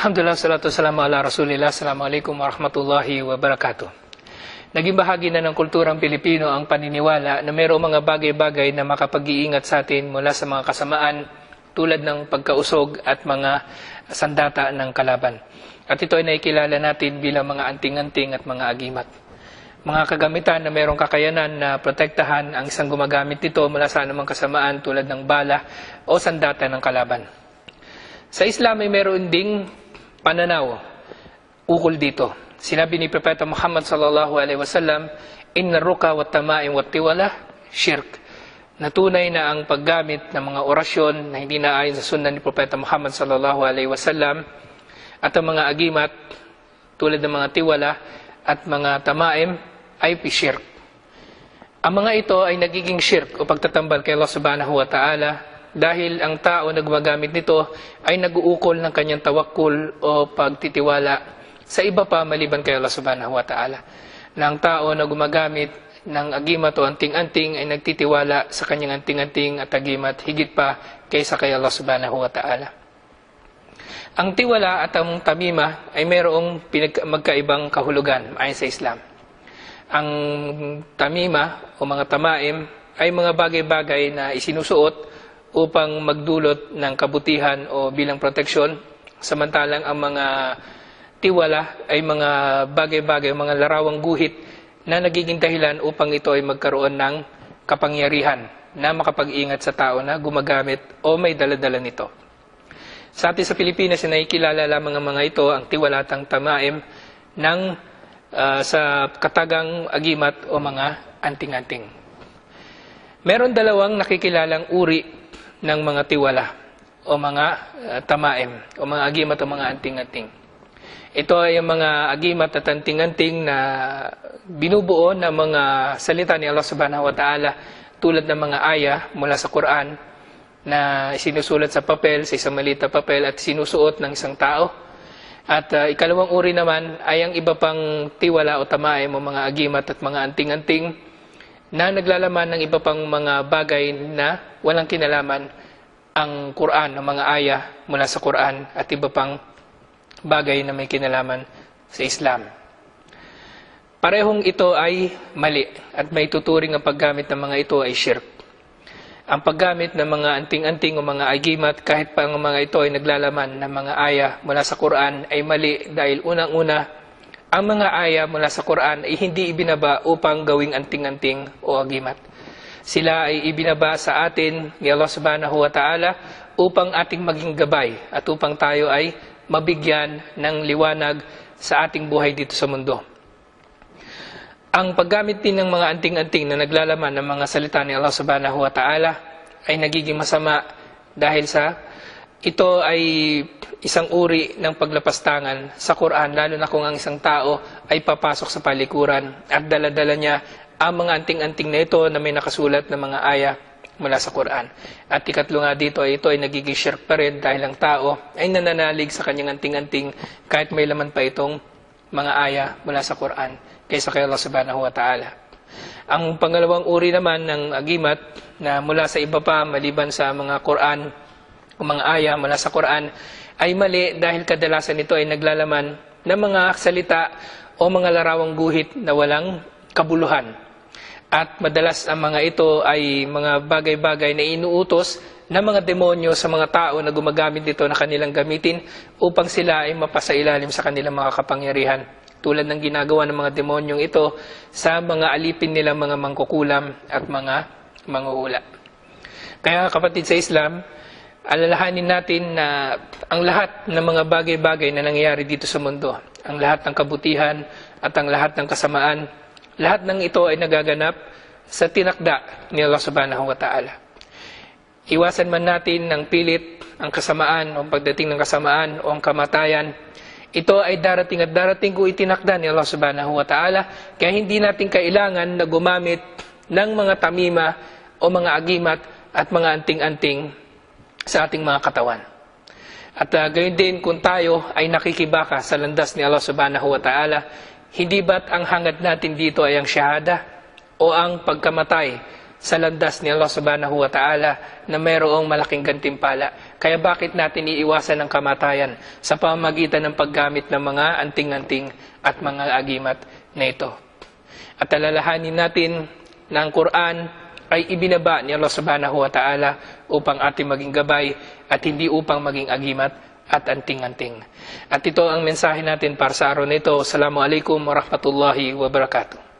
Alhamdulillah, salatu wassalamu ala rasulillah. Assalamualaikum warahmatullahi wabarakatuh. Naging bahagi na ng kulturang Pilipino ang paniniwala na mayroong mga bagay-bagay na makapag-iingat sa atin mula sa mga kasamaan tulad ng pagkausog at mga sandata ng kalaban. At ito ay nakikilala natin bilang mga anting-anting at mga agimat. Mga kagamitan na mayroong kakayanan na protektahan ang isang gumagamit nito mula sa anumang kasamaan tulad ng bala o sandata ng kalaban. Sa Islam ay mayroon ding pananaw ukol dito. Sinabi ni Propeta Muhammad sallallahu alaihi wasallam, "Inna ruka wa tama'im wa tiwala shirk." Natunay na ang paggamit ng mga orasyon na hindi naayon sa sunna ni Propeta Muhammad sallallahu alaihi wasallam at ang mga agimat tulad ng mga tiwala at mga tamaim ay shirk. Ang mga ito ay nagiging shirk o pagtatambal kay Allah subhanahu wa ta'ala dahil ang tao na gumagamit nito ay nag-uukol ng kanyang tawakkul o pagtitiwala sa iba pa maliban kay Allah subhanahu wa ta'ala. Na ang tao na gumagamit ng agimat o anting-anting ay nagtitiwala sa kanyang anting-anting at agimat higit pa kaysa kay Allah subhanahu wa ta'ala. Ang tiwala at ang tamima ay mayroong magkaibang kahulugan ayon sa Islam. Ang tamima o mga tamaim ay mga bagay-bagay na isinusuot upang magdulot ng kabutihan o bilang proteksyon, samantalang ang mga tiwala ay mga bagay-bagay, mga larawang guhit na nagiging dahilan upang ito ay magkaroon ng kapangyarihan na makapag-ingat sa tao na gumagamit o may daladala nito. Sa atin sa Pilipinas, nakikilala lamang ang mga ito, ang tiwalatang tamaim, sa katagang agimat o mga anting-anting. Meron dalawang nakikilalang uri ng mga tiwala o mga tamaim o mga agimat o mga anting-anting. Ito ay ang mga agimat at anting-anting na binubuo ng mga salita ni Allah subhanahu wa ta'ala tulad ng mga aya mula sa Quran na sinusulat sa papel, sa isang maliit na papel at sinusuot ng isang tao. At ikalawang uri naman ay ang iba pang tiwala o tamaim o mga agimat at mga anting-anting na naglalaman ng iba pang mga bagay na walang kinalaman ang Quran, ang mga aya mula sa Quran at iba pang bagay na may kinalaman sa Islam. Parehong ito ay mali at may tuturing ang paggamit ng mga ito ay shirk. Ang paggamit ng mga anting-anting o mga agimat kahit pa ang mga ito ay naglalaman ng mga aya mula sa Quran ay mali dahil unang-una ang mga aya mula sa Quran ay hindi ibinaba upang gawing anting-anting o agimat. Sila ay ibinaba sa atin ni Allah subhanahu wa ta'ala upang ating maging gabay at upang tayo ay mabigyan ng liwanag sa ating buhay dito sa mundo. Ang paggamit din ng mga anting-anting na naglalaman ng mga salita ni Allah subhanahu wa ta'ala ay nagiging masama dahil sa ito ay isang uri ng paglapastangan sa Quran, lalo na kung ang isang tao ay papasok sa palikuran at dala-dala niya ang mga anting-anting na ito na may nakasulat na mga aya mula sa Quran. At ikatlo nga dito ay ito ay nagiging shirk pa rin dahil ang tao ay nananalig sa kanyang anting-anting kahit may laman pa itong mga aya mula sa Quran kaysa kay Allah subhanahu wa ta'ala. Ang pangalawang uri naman ng agimat na mula sa iba pa maliban sa mga Quran o mga aya mula sa Quran ay mali dahil kadalasan ito ay naglalaman ng mga salita o mga larawang guhit na walang kabuluhan. At madalas ang mga ito ay mga bagay-bagay na inuutos ng mga demonyo sa mga tao na gumagamit dito na kanilang gamitin upang sila ay mapasailalim sa kanilang mga kapangyarihan. Tulad ng ginagawa ng mga demonyong ito sa mga alipin nilang mga mangkukulam at mga manghuhula. Kaya kapatid sa Islam, alalahanin natin na ang lahat ng mga bagay-bagay na nangyayari dito sa mundo, ang lahat ng kabutihan at ang lahat ng kasamaan, lahat ng ito ay nagaganap sa tinakda ni Allah subhanahu wa ta'ala. Iwasan man natin ng pilit ang kasamaan o pagdating ng kasamaan o ang kamatayan, ito ay darating at darating kung itinakda ni Allah subhanahu wa ta'ala, kaya hindi natin kailangan na gumamit ng mga tamima o mga agimat at mga anting-anting sa ating mga katawan. At gayon din kung tayo ay nakikibaka sa landas ni Allah subhanahu wa ta'ala, hindi ba't ang hangad natin dito ay ang syahada o ang pagkamatay sa landas ni Allah subhanahu wa ta'ala na mayroong malaking gantimpala. Kaya bakit natin iiwasan ang kamatayan sa pamamagitan ng paggamit ng mga anting-anting at mga agimat na ito. At alalahanin natin na ang Quran ay ibinaba ni Allah subhanahu wa ta'ala upang ating maging gabay at hindi upang maging agimat at anting-anting. At ito ang mensahe natin para sa araw na ito. Assalamualaikum warahmatullahi wabarakatuh.